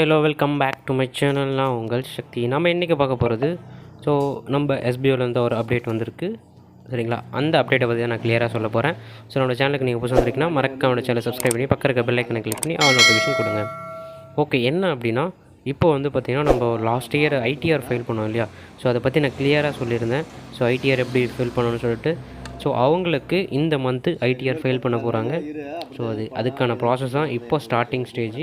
Hello welcome back to my சேனல்லாம் உங்கள் சக்தி. நம்ம இன்றைக்கி பார்க்க போகிறது நம்ம எஸ்பிஓலேருந்து ஒரு அப்டேட் வந்திருக்கு. சரிங்களா, அந்த அப்டேட்டை பற்றி நான் கிளியராக சொல்ல போகிறேன். நம்மளோட சேனலுக்கு நீங்கள் புதுசு வந்திருக்கீங்கன்னா மறக்காம சேனலை சப்ஸ்கிரைப் பண்ணி பக்கம் இருக்க பெல் ஐக்கனை கிளிக் பண்ணி ஆல் நோட்டிஃபிகேஷன் கொடுங்க. ஓகே, என்ன அப்படின்னா இப்போ பார்த்திங்கன்னா நம்ம லாஸ்ட் இயர் ஐடிஆர் ஃபைல் பண்ணோம் இல்லையா. அதை பற்றி நான் கிளியராக சொல்லியிருந்தேன். ஐடிஆர் எப்படி ஃபில் பண்ணணும்னு சொல்லிட்டு அவங்களுக்கு இந்த மந்த்து ஐடிஆர் ஃபைல் பண்ண போகிறாங்க. அதுக்கான ப்ராசஸ் தான் இப்போ ஸ்டார்டிங் ஸ்டேஜ்.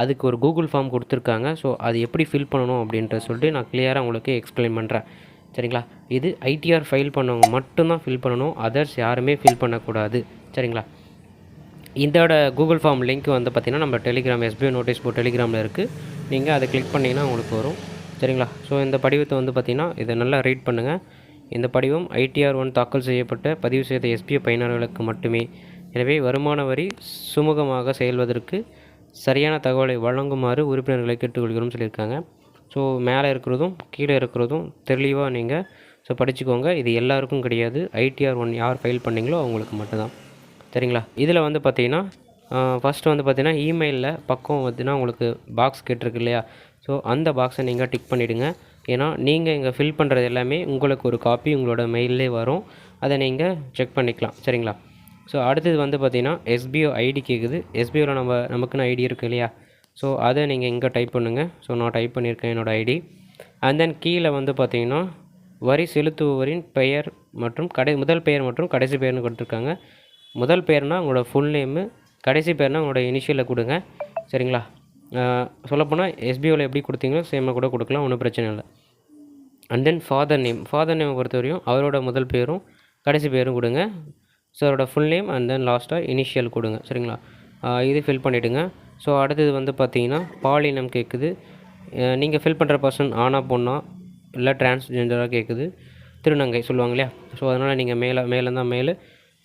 அதுக்கு ஒரு கூகுள் ஃபார்ம் கொடுத்துருக்காங்க. அது எப்படி ஃபில் பண்ணணும் அப்படின்ற சொல்லிட்டு நான் கிளியராக உங்களுக்கு எக்ஸ்பிளைன் பண்ணுறேன். சரிங்களா, இது ஐடிஆர் ஃபைல் பண்ணவங்க மட்டும்தான் ஃபில் பண்ணணும், அதர்ஸ் யாருமே ஃபில் பண்ணக்கூடாது. சரிங்களா, இதோட கூகுள் ஃபார்ம் லிங்க் பார்த்திங்கன்னா நம்ம டெலிகிராம் எஸ்பிஓ நோட்டீஸ் போர்ட் டெலிகிராமில் இருக்குது. நீங்கள் அதை கிளிக் பண்ணிங்கன்னா உங்களுக்கு வரும். சரிங்களா, இந்த படிவத்தை பார்த்திங்கன்னா இதை நல்லா ரீட் பண்ணுங்கள். இந்த படிவம் ஐடிஆர் 1 தாக்கல் செய்யப்பட்ட பதிவு செய்த எஸ்பிஓ பயனர்களுக்கு மட்டுமே. எனவே வருமான வரி சுமூகமாக செயல்வதற்கு சரியான தகவலை வழங்குமாறு உறுப்பினர்களை கேட்டுக்கொள்கிறோம்னு சொல்லியிருக்காங்க. மேலே இருக்கிறதும் கீழே இருக்கிறதும் தெளிவாக நீங்கள் படிச்சுக்கோங்க. இது எல்லாருக்கும் கிடையாது. ஐடிஆர் 1 யார் ஃபைல் பண்ணிங்களோ அவங்களுக்கு மட்டும்தான். சரிங்களா, இதில் பார்த்திங்கன்னா ஃபஸ்ட்டு பார்த்திங்கன்னா இமெயிலில் பக்கம் உங்களுக்கு பாக்ஸ் கேட்டிருக்கு இல்லையா. அந்த பாக்ஸை நீங்கள் டிக் பண்ணிவிடுங்க. ஏன்னா நீங்கள் இங்கே ஃபில் பண்ணுறது எல்லாமே உங்களுக்கு ஒரு காப்பி உங்களோட மெயிலே வரும். அதை நீங்கள் செக் பண்ணிக்கலாம். சரிங்களா, அடுத்தது பார்த்திங்கன்னா எஸ்பிஓ ஐடி கேட்குது. எஸ்பிஓவில் நமக்குன்னு ஐடி இருக்குது இல்லையா. அதை நீங்கள் இங்கே டைப் பண்ணுங்கள். நான் டைப் பண்ணியிருக்கேன் என்னோடய ஐடி. அண்ட் தென் கீழே பார்த்திங்கன்னா வரி செலுத்துபவரின் பெயர் மற்றும் முதல் பெயர் மற்றும் கடைசி பெயர்னு கொடுத்துருக்காங்க. முதல் பெயர்னால் உங்களோட ஃபுல் நேமு, கடைசி பெயர்னால் உங்களோட இனிஷியலை கொடுங்க. சரிங்களா, சொல்லப்போனால் எஸ்பிஓவில் எப்படி கொடுத்தீங்களோ சேமாக கூட கொடுக்கலாம், ஒன்றும் பிரச்சனை இல்லை. அண்ட் தென் ஃபாதர் நேமை பொறுத்தவரையும் அவரோட முதல் பேரும் கடைசி பேரும் கொடுங்க. அவரோட ஃபுல் நேம் அண்ட் தென் லாஸ்ட்டாக இனிஷியல் கொடுங்க. சரிங்களா, இது ஃபில் பண்ணிவிடுங்க. அடுத்தது பார்த்திங்கன்னா பாலினம் கேட்குது. நீங்கள் ஃபில் பண்ணுற பர்சன் ஆனா பொண்ணா இல்லை டிரான்ஸ்ஜெண்டராக கேட்குது. திருநங்கை சொல்லுவாங்க இல்லையா. அதனால் நீங்கள் மேலே இருந்தால் மேலே,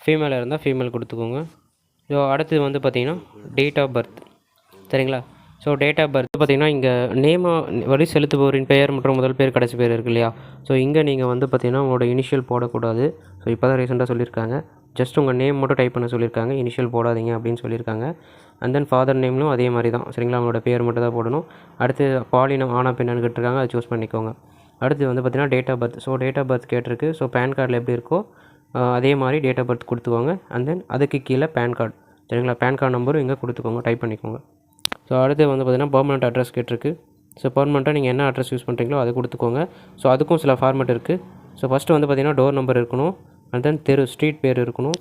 ஃபீமேலாக இருந்தால் ஃபீமேல் கொடுத்துக்கோங்க. அடுத்தது பார்த்திங்கன்னா டேட் ஆஃப் பர்த். சரிங்களா, டேட் ஆஃப் பர்த் பார்த்திங்கன்னா இங்கே வரி செலுத்துபவரின் பெயர் மற்றும் முதல் பேர் கடைசி பேர் இருக்குது இல்லையா. இங்கே நீங்கள் பார்த்திங்கன்னா உங்களோட இனிஷியல் போடக்கூடாது. இப்போ தான் ரீசெண்டாக சொல்லியிருக்காங்க. ஜஸ்ட் உங்கள் நேம் மட்டும் டைப் பண்ண சொல்லியிருக்காங்க, இனிஷியல் போடாதீங்க அப்படின்னு சொல்லியிருக்காங்க. அண்ட் தென் ஃபாதர் நேம்லும் அதே மாதிரி தான். சரிங்களா, அவங்களோட பேர் மட்டும் தான் போடணும். அடுத்து பாலினம் ஆனா பெண்ணான்னு கேட்டிருக்காங்க, அதை சூஸ் பண்ணிக்கோங்க. அடுத்து பார்த்திங்கன்னா date of birth. Date of birth கேட்டிருக்கு. பேன் கார்டில் எப்படி இருக்கோ அதே மாதிரி டேட் ஆஃப் பர்த் கொடுத்துக்கோங்க. அண்ட் தென் அதுக்கு கீழே பேன் கார்டு. சரிங்களா, பேன் கார்டு நம்பரும் இங்கே கொடுத்துக்கோங்க, டைப் பண்ணிக்கோங்க. அடுத்து பார்த்திங்கன்னா பெர்மனெண்ட் அட்ரஸ் கேட்டிருக்கு. பெர்மனெண்ட்டாக நீங்கள் என்ன அட்ரஸ் யூஸ் பண்ணுறீங்களோ அதை கொடுத்துக்கோங்க. அதுக்கும் சில ஃபார்மேட் இருக்குது. ஃபஸ்ட்டு பார்த்திங்கன்னா டோர் நம்பர் இருக்கணும். அண்ட் தென் தெரு, ஸ்ட்ரீட் பேர் இருக்கணும்.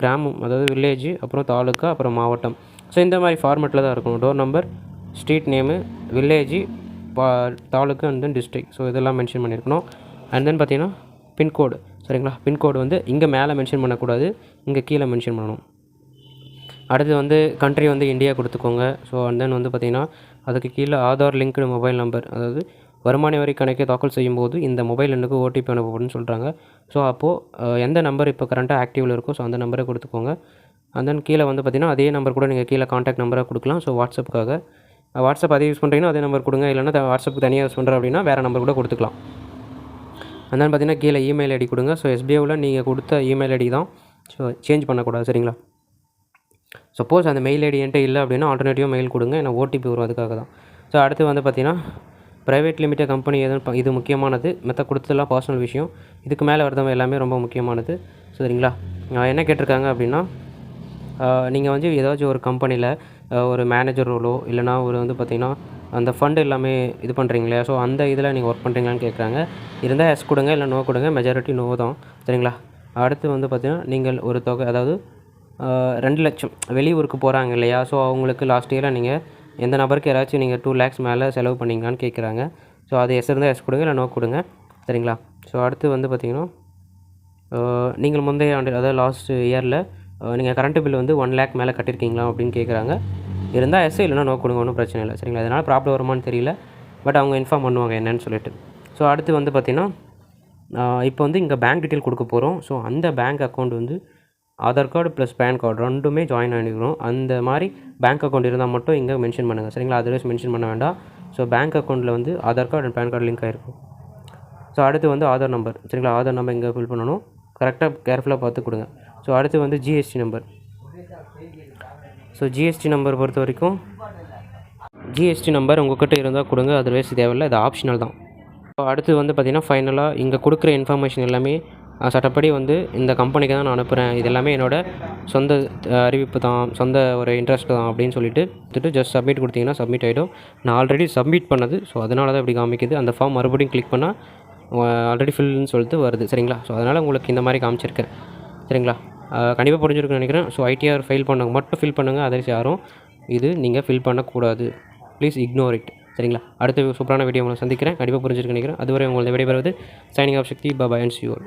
கிராமம், அதாவது வில்லேஜ், அப்புறம் தாலுக்கா, அப்புறம் மாவட்டம். இந்த மாதிரி ஃபார்மேட்டில் தான் இருக்கணும். Door number, street name, village, taluka and then district. இதெல்லாம் மென்ஷன் பண்ணியிருக்கணும். அண்ட் தென் பார்த்திங்கன்னா பின்கோடு. சரிங்களா, பின்கோடு இங்கே மேலே மென்ஷன் பண்ணக்கூடாது, இங்கே கீழே மென்ஷன் பண்ணணும். அடுத்து கண்ட்ரி இந்தியா கொடுத்துக்கோங்க. அண்ட் தென் பார்த்திங்கன்னா அதுக்கு கீழே ஆதார் லிங்க்டு மொபைல் நம்பர், அதாவது வருமான வரி கணக்கை தாக்கல் செய்யும்போது இந்த மொபைல் எண்ணுக்கு ஓடிபி அனுப்பப்படும்னு சொல்கிறாங்க. அப்போது எந்த நம்பர் இப்போ கரண்ட்டாக ஆக்டிவில் இருக்கோ அந்த நம்பரை கொடுத்துக்கோங்க. அண்ட் தென் கீழே பார்த்திங்கன்னா அதே நம்பர் கூட நீங்கள் கீழே காண்டாக்ட் நம்பராக கொடுக்கலாம். வாட்ஸ்அப்புக்காக வாட்ஸ்அப் அதே யூஸ் பண்ணுறீங்கன்னா அதே நம்பர் கொடுங்க. இல்லைனா வாட்ஸ்அப்புக்கு தனியாக யூஸ் பண்ணுறேன் அப்படின்னா வேறு நம்பர் கூட கொடுத்துக்கலாம். அண்ட் தென் பார்த்திங்கன்னா கீழே இமெயில் ஐடி கொடுங்க. எஸ்பிஐவில் நீங்கள் கொடுத்த இமெயில் ஐடி தான். சேஞ்ச் பண்ணக்கூடாது. சரிங்களா, சப்போஸ் அந்த மெயில் ஐடி என்கிட்ட இல்லை அப்படின்னா ஆல்டர்னேட்டிவாக மெயில் கொடுங்க, ஏன்னா ஓடிபி வரும், அதுக்காக தான். அடுத்து பார்த்திங்கன்னா ப்ரைவேட் லிமிட்டட் கம்பெனி எதுவும் இது முக்கியமானது. மற்ற கொடுத்ததெல்லாம் பர்சனல் விஷயம். இதுக்கு மேலே வரதவங்க எல்லாமே ரொம்ப முக்கியமானது. சரிங்களா, என்ன கேட்டிருக்காங்க அப்படின்னா நீங்கள் ஏதாச்சும் ஒரு கம்பெனியில் ஒரு மேனேஜர் ரோலோ இல்லைனா ஒரு பார்த்திங்கன்னா அந்த ஃபண்டு எல்லாமே இது பண்ணுறீங்களே. அந்த இதில் நீங்கள் ஒர்க் பண்ணுறீங்களான்னு கேட்குறாங்க. இருந்தால் எஸ் கொடுங்க, இல்லை நோ கொடுங்க. மெஜாரிட்டி நோ தான். சரிங்களா, அடுத்து பார்த்திங்கன்னா நீங்கள் ஒரு தொகை, அதாவது 2 லட்சம் வெளியூருக்கு போகிறாங்க இல்லையா. அவங்களுக்கு லாஸ்ட் இயரில் நீங்கள் எந்த நபருக்கு யாராச்சும் நீங்கள் 2 lakhs மேலே செலவு பண்ணிங்களான்னு கேட்குறாங்க. அது எஸ் இருந்தால் எஸ் கொடுங்க, இல்லை நோ கொடுங்க. சரிங்களா, அடுத்து பார்த்திங்கன்னா நீங்கள் முந்தைய ஆண்டு, அதாவது லாஸ்ட் இயரில் நீங்கள் கரண்ட் பில் 1 lakh மேலே கட்டியிருக்கீங்களா அப்படின்னு கேட்குறாங்க. இருந்தால் எஸ், இல்லைனா நோ கொடுங்க, ஒன்றும் பிரச்சனை இல்லை. சரிங்களா, அதனால் ப்ராப்ளம் வருமானு தெரியல, பட் அவங்க இன்ஃபார்ம் பண்ணுவாங்க என்னன்னு சொல்லிட்டு. அடுத்து பார்த்திங்கன்னா இப்போ இங்கே பேங்க் டீட்டெயில் கொடுக்க போகிறோம். அந்த bank account Aadhaar card plus PAN card ரெண்டுமே ஜாயின் ஆகிருக்கணும். அந்த மாதிரி பேங்க் அக்கௌண்ட் இருந்தால் மட்டும் இங்கே மென்ஷன் பண்ணுங்கள். சரிங்களா, அதர்வைஸ் மென்ஷன் பண்ண வேண்டாம். பேங்க் அக்கௌண்ட்டில் Aadhaar card and PAN card link ஆகிருக்கும். அடுத்து ஆதார் நம்பர். சரிங்களா, ஆதார் நம்பர் இங்கே ஃபில் பண்ணணும். கரெக்டாக கேர்ஃபுல்லாக பார்த்து கொடுங்க. அடுத்து ஜிஎஸ்டி நம்பர். ஜிஎஸ்டி நம்பர் பொறுத்த வரைக்கும் ஜிஎஸ்டி நம்பர் உங்கள்கிட்ட இருந்தால் கொடுங்க, அதர்வைஸ் தேவையில்லை, இது ஆப்ஷனல் தான். இப்போ அடுத்து வந்து பார்த்திங்கன்னா ஃபைனலாக இங்கே கொடுக்குற இன்ஃபர்மேஷன் எல்லாமே சட்டப்படி வந்து இந்த கம்பெனிக்கு தான் நான் அனுப்புகிறேன், இது எல்லாமே என்னோடய சொந்த அறிவிப்பு தான், சொந்த ஒரு இன்ட்ரெஸ்ட் தான் அப்படின்னு சொல்லிட்டு ஜஸ்ட் சப்மிட் கொடுத்தீங்கன்னா சப்மிட் ஆகிடும். நான் ஆல்ரெடி சப்மிட் பண்ணது, ஸோ அதனால தான் இப்படி காமிக்குது. அந்த ஃபார்ம் மறுபடியும் கிளிக் பண்ணால் ஆல்ரெடி ஃபில்னு சொல்லிட்டு வருது. சரிங்களா? ஸோ அதனால் உங்களுக்கு இந்த மாதிரி காமிச்சிருக்கேன். சரிங்களா? கண்டிப்பாக புரிஞ்சிருக்குன்னு நினைக்கிறேன். ஸோ ஐடிஆர் ஃபைல் பண்ணவங்க மட்டும் ஃபில் பண்ணுங்கள், அதர்ஸ் யாரும் இது நீங்கள் ஃபில் பண்ணக்கூடாது. Please ignore it. சரிங்களா? அடுத்த சூப்பரான வீடியோ உங்களை சந்திக்கிறேன். கண்டிப்பாக புரிஞ்சிருக்குன்னு நினைக்கிறேன். அதுவரை உங்களை விடைபெறுவது signing off Sakthi. Bye and see you all.